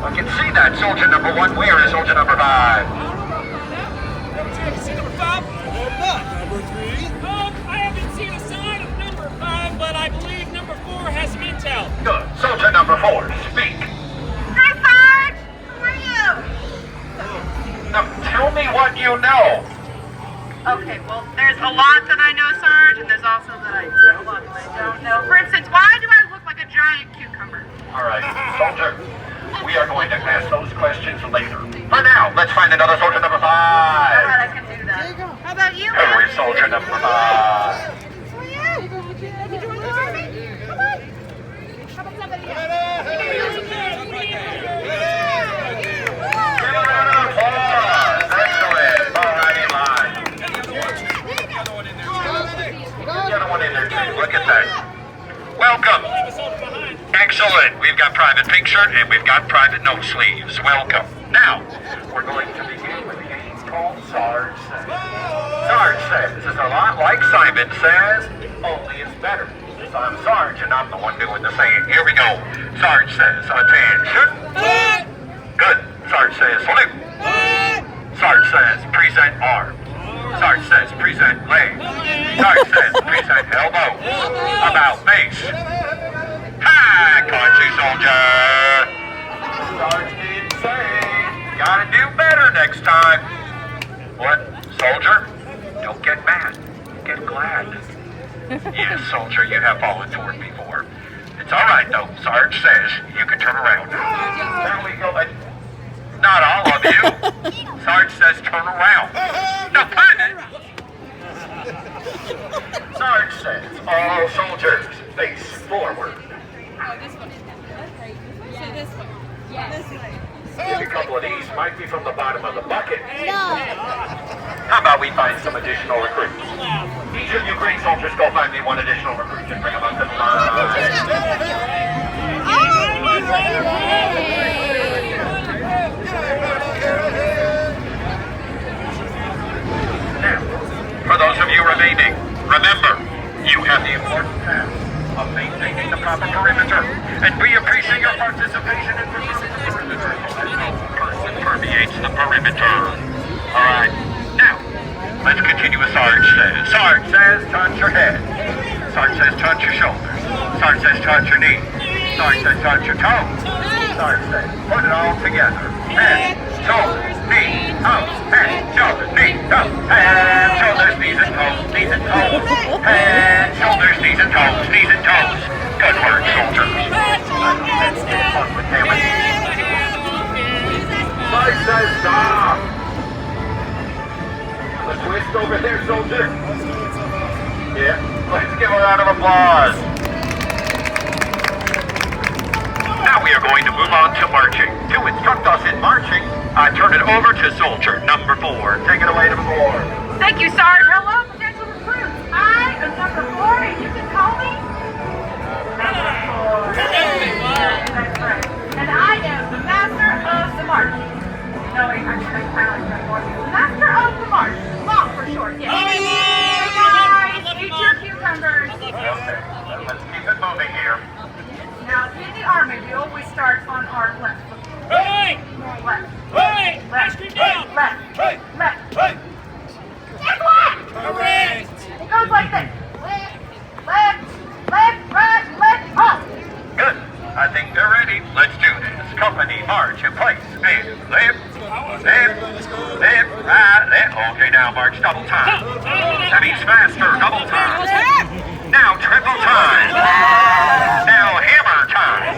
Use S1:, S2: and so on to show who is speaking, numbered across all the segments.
S1: I can see that. Soldier number 1, where is soldier number 5?
S2: See number 5?
S3: Number 3?
S2: I haven't seen a sign of number 5, but I believe number 4 has some intel.
S1: Good. Soldier number 4, speak.
S4: Hi, Sarge! How are you?
S1: Now, tell me what you know.
S4: Okay, well, there's a lot that I know, Sarge, and there's also a lot that I don't know. For instance, why do I look like a giant cucumber?
S1: All right, soldier. We are going to ask those questions later. For now, let's find another soldier number 5.
S4: All right, I can do that. How about you?
S1: Who is soldier number 5?
S4: Who are you? Did you join the army? Come on. How about somebody else?
S1: Give a round of applause. Excellent. All right, in line. The other one in there, too. Look at that. Welcome. Excellent. We've got Private Pink Shirt and we've got Private No Sleeves. Welcome. Now, we're going to begin with a game called Sarge Says. Sarge Says is a lot like Simon Says, only it's better. So I'm Sarge and I'm the one doing the saying. Here we go. Sarge Says, attention. Good. Sarge Says, salute. Sarge Says, present arm. Sarge Says, present leg. Sarge Says, present elbow. About face. Hi, country soldier. Sarge did say, gotta do better next time. What, soldier? Don't get mad. Get glad. Yes, soldier, you have volunteered before. It's all right, though. Sarge says you can turn around. There we go. Not all of you. Sarge says turn around. No, panic. Sarge says all soldiers face forward.
S5: Oh, this one. So this one. Yes. This way.
S1: Maybe a couple of these might be from the bottom of the bucket.
S5: No.
S1: How about we find some additional recruits? Each of you great soldiers go find me one additional recruit and bring them up to the Now, for those of you remaining, remember, you have the important task of maintaining the proper perimeter, and we appreciate your participation in preserving the perimeter as no person permeates the perimeter. All right, now, let's continue with Sarge Says. Sarge says, touch your head. Sarge says, touch your shoulders. Sarge says, touch your knees. Sarge says, touch your toes. Sarge says, put it all together. Head, shoulders, knees, toes. Head, shoulders, knees, toes. Head, shoulders, knees and toes. Knees and toes. Head, shoulders, knees and toes. Knees and toes. Good work, soldiers. Let's get fun with Hammond. Sarge says, stop. A twist over there, soldier. Yeah, let's give a round of applause. Now we are going to move on to marching. To instruct us in marching, I turn it over to soldier number 4. Take it away, number 4.
S4: Thank you, Sarge. Hello, potential recruits. I am number 4, and you can call me number 4. That's right. And I am the master of the march. No, wait, actually, I like that more. Master of the march. Long for short, yes. Hey, guys, eat your cucumbers.
S1: Okay, let's keep it moving here.
S4: Now, in the army, we always start on our left.
S2: Hey!
S4: Left.
S2: Hey! Ice
S4: Left.
S2: cream down!
S4: Left.
S3: Hey!
S4: Left.
S3: Hey!
S4: Just left.
S2: Correct!
S4: It goes like this. Left, left, left, right, left, up.
S1: Good. I think they're ready. Let's do this. Company march in place. And left, left, left, right, left. Okay, now march double time. That means faster, double time. Now triple time. Now hammer time.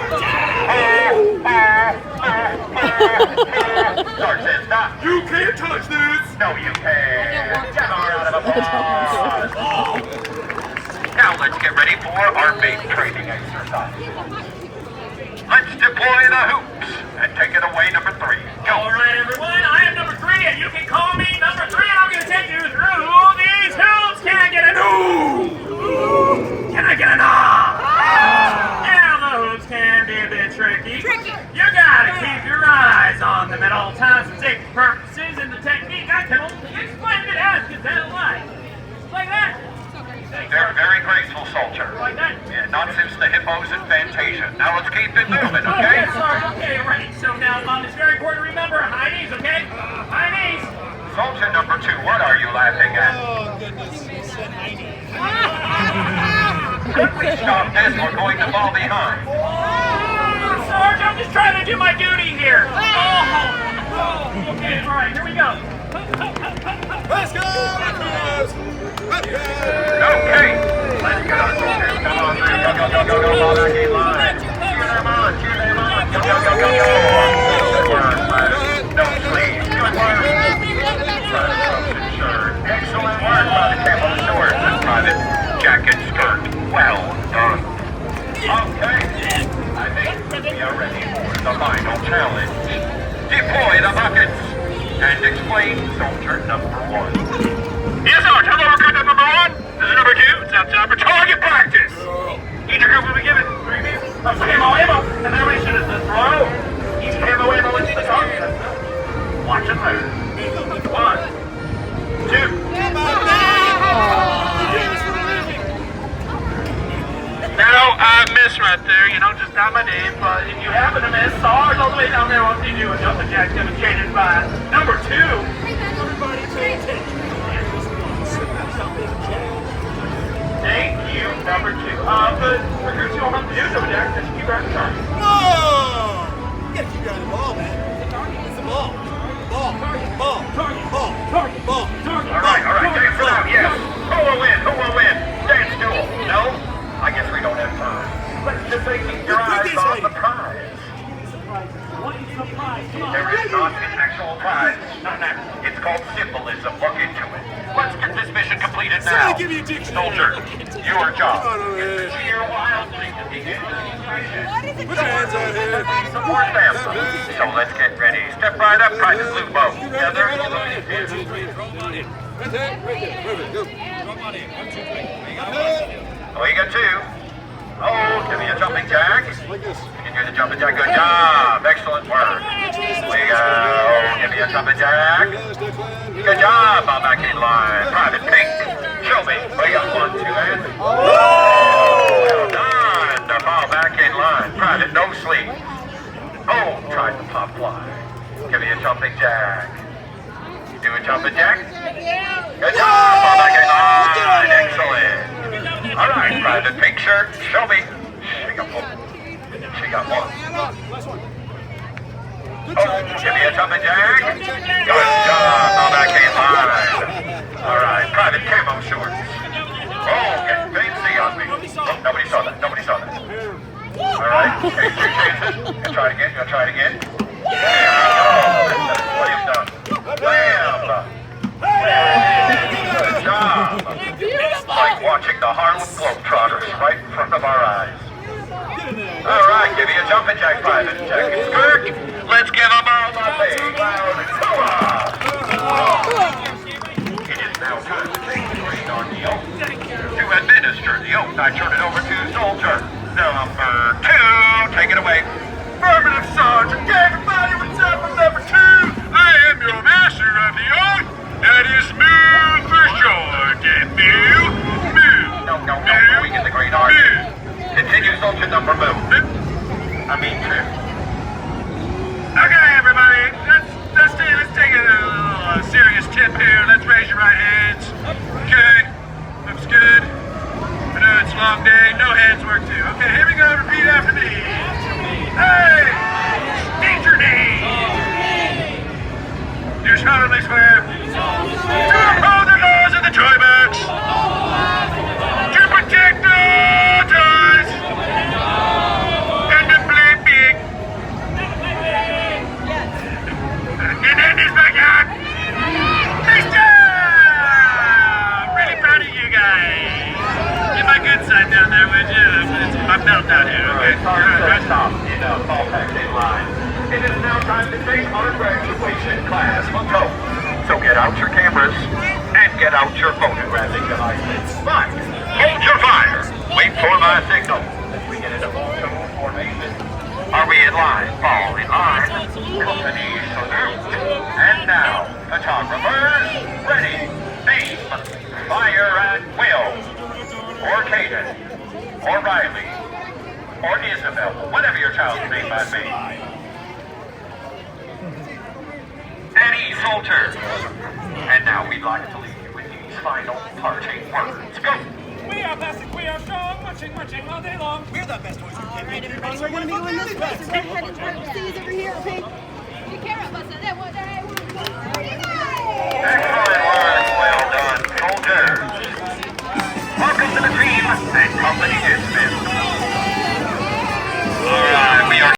S1: Sarge says stop.
S3: You can't touch this!
S1: No, you can't. Give a round of applause. Now let's get ready for our big training exercise. Let's deploy the hoops and take it away, number 3. Go.
S2: All right, everyone, I am number 3, and you can call me number 3, and I'm going to take you through these hoops. Can I get an ooh? Can I get an ah? Now, the hoops can be a bit tricky. You got to keep your eyes on them at all times for safety purposes, and the technique I can only explain it as you sound like. Like that.
S1: They're very graceful, soldier.
S2: Like that.
S1: Yeah, not since the hippos and Fantasia. Now let's keep it moving, okay?
S2: Sorry, okay, right. So now, it's very important to remember high knees, okay? High knees.
S1: Soldier number 2, what are you laughing at?
S3: Oh, goodness. He said Heidi.
S1: If we stop this, we're going to fall behind.
S2: Sarge, I'm just trying to do my duty here. Okay, all right, here we go.
S3: Let's go, Raccoons!
S1: Okay, let's get on, soldiers. Come on, man. Go, go, go, go, go, fall back in line. Cheer them on, cheer them on. Go, go, go, go, go. Good work, Private. No sleeves. Good work. Private Coach shirt. Excellent work, Private Camel shorts and Private jacket skirt. Well done. Okay, I think we are ready for the final challenge. Deploy the buckets and explain soldier number 1. Yes, sir. Hello, recruit number 1. This is number 2. It's now time for target practice. Each recruit will be given 3 pieces of ammo, and the duration is the throw. Each ammo is the target. Watch and learn. 1, 2. Now, I missed right there, just not my name, but if you happen to miss, SARS all the way down there wants to do a jumping jack demonstrated by number 2.
S3: Everybody pay attention.
S2: Thank you, number 2. But recruits, you don't have to do jumping jack, just keep right the target.
S3: No! You gotta keep your eye on the ball, man. It's the ball. Ball. Ball. Ball. Ball.
S1: All right, dance it out, yes. Who will win? Dance duel. No? I guess we don't have time. Let's just say keep your eyes on the prize. There is not an actual prize. It's called symbolism. Look into it. Let's get this mission completed now.
S3: Somebody give me a dictionary.
S1: Soldier, your job
S3: Come on over
S1: is
S3: here.
S1: to cheer wildly to begin this mission.
S3: Put your hands out here.
S1: Support them. So let's get ready. Step right up, Private Blue Bow. Together,
S3: Right there. Perfect. Go.
S1: Oh, you got 2. Oh, give me a jumping jack.
S3: Like this.
S1: You can do the jumping jack. Good job. Excellent work. We go. Give me a jumping jack. Good job. Fall back in line. Private Pink. Show me. We got 1, 2, and... Well done. To fall back in line. Private No Sleep. Oh, tried the pop fly. Give me a jumping jack. Do a jumping jack. Good job. Fall back in line. Excellent. All right, Private Pink shirt. Show me. She got 1. She got 1. Oh, give me a jumping jack. Good job. Fall back in line. All right, Private Camo shorts. Oh, getting fancy on me. Oh, nobody saw that. All right, take 2 chances. You'll try it again. There we go. What have you done? Bam. Good job. Like watching the Harlem Globetrotters right in front of our eyes. All right, give me a jumping jack, Private. Jacket skirt. Let's give them all a big loud hurrah. It is now time to take the green on the oath. To administer the oath, I turn it over to Soldier number 2. Take it away. Affirmative, Sergeant. Everybody, what's up? I'm number 2. I am your master of the oath. That is Moo for short. And Moo. No. We get the green army. Continue, Soldier number Moo. I mean 2. Okay, everybody. Let's take a little serious tip here. Let's raise your right hands. Okay. Looks good. I know it's a long day. No hands work too. Okay, here we go. Repeat after me. Hey! State your name. Do solemnly swear to uphold the laws of the toy box, to protect all toys, and to play big. And then there's my God. Nice job! Really proud of you guys. Get my good side down there, would you? I'm melting down here, okay? Alright, stop. Fall back in line. It is now time to take our graduation class. Let's go. So get out your cameras and get out your photographic devices. But hold your fire. Wait for my signal. As we get into full formation. Are we in line? Fall in line. Company salute. And now, photographers, ready, aim, fire at Will, or Caden, or Riley, or Isabel, whatever your child's name might be. soldier. And now we'd like to leave you with these final parting words. Go!
S2: We are plastic, we are strong, marching all day long.
S3: We're the best boys who can be.
S5: Everybody, we're going to be going this way, so we're heading toward the seas over here, okay? You care about us, that one day.